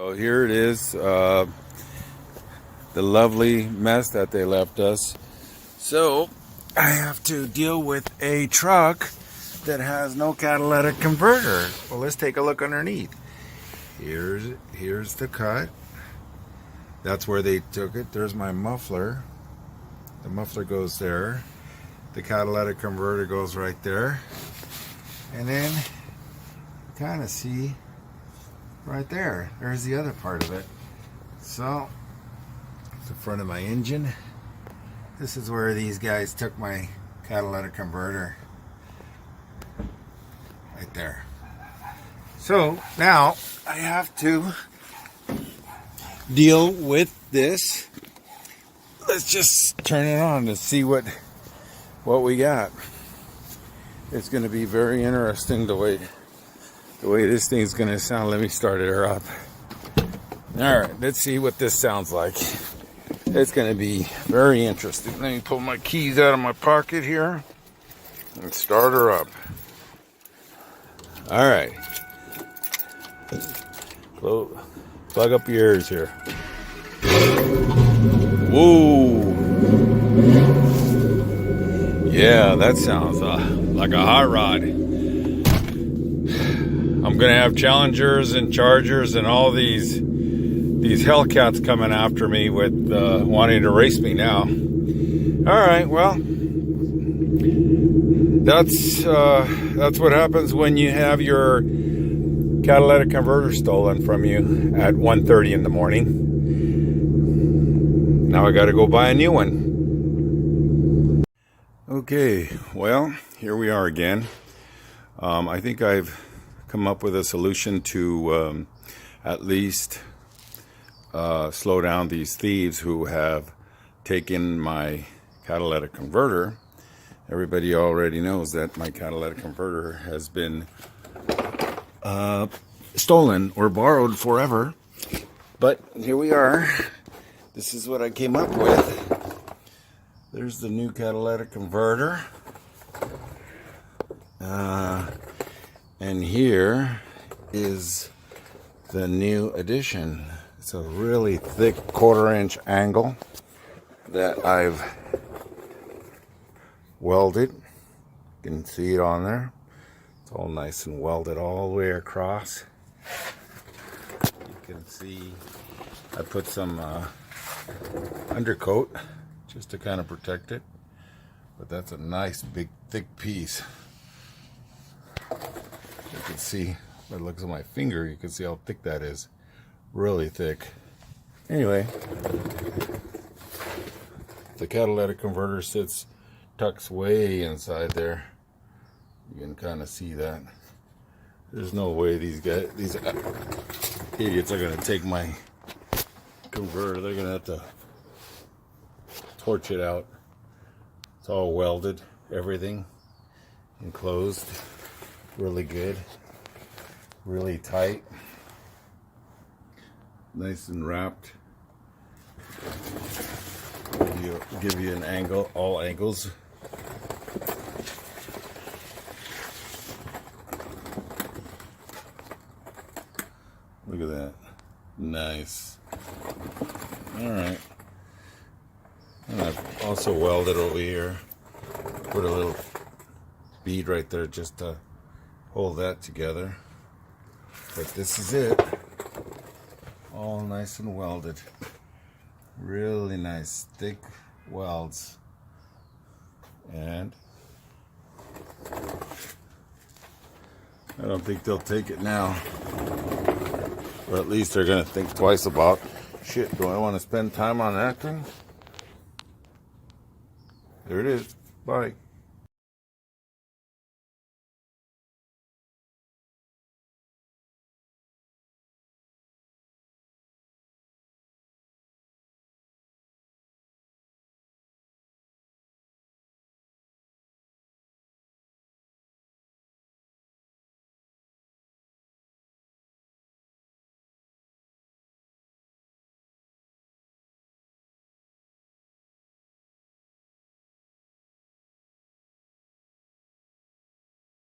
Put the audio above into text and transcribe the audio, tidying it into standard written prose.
So here it is, the lovely mess that they left us. So I have to deal with a truck that has no catalytic converter. Well, let's take a look underneath. Here's the cut. That's where they took it. There's my muffler. The muffler goes there. The catalytic converter goes right there. And then you kind of see right there. There's the other part of it. So it's the front of my engine. This is where these guys took my catalytic converter. Right there. So now I have to deal with this. Let's just turn it on to see what we got. It's going to be very interesting the way this thing's going to sound. Let me start it up. All right, let's see what this sounds like. It's going to be very interesting. Let me pull my keys out of my pocket here and start her up. All right. Plug up your ears here. Whoa. Yeah, that sounds like a hot rod. I'm going to have Challengers and Chargers and all these Hellcats coming after me with wanting to race me now. All right, well, that's what happens when you have your catalytic converter stolen from you at 1:30 in the morning. Now I got to go buy a new one. Okay, well, here we are again. I think I've come up with a solution to at least slow down these thieves who have taken my catalytic converter. Everybody already knows that my catalytic converter has been stolen or borrowed forever. But here we are. This is what I came up with. There's the new catalytic converter. And here is the new addition. It's a really thick 1/4-inch angle that I've welded. You can see it on there. It's all nice and welded all the way across. You can see I put some undercoat just to kind of protect it. But that's a nice big thick piece. You can see, if it looks at my finger, you can see how thick that is. Really thick. Anyway, the catalytic converter tucks way inside there. You can kind of see that. There's no way these idiots are going to take my converter. They're going to have to torch it out. It's all welded, everything enclosed, really good, really tight, nice and wrapped. Give you an angle, all angles. Look at that. Nice. All right. And I've also welded over here. Put a little bead right there just to hold that together. But this is it. All nice and welded. Really nice, thick welds. And I don't think they'll take it now. Or at least they're going to think twice about, shit, do I want to spend time on that thing? There it is. Bye.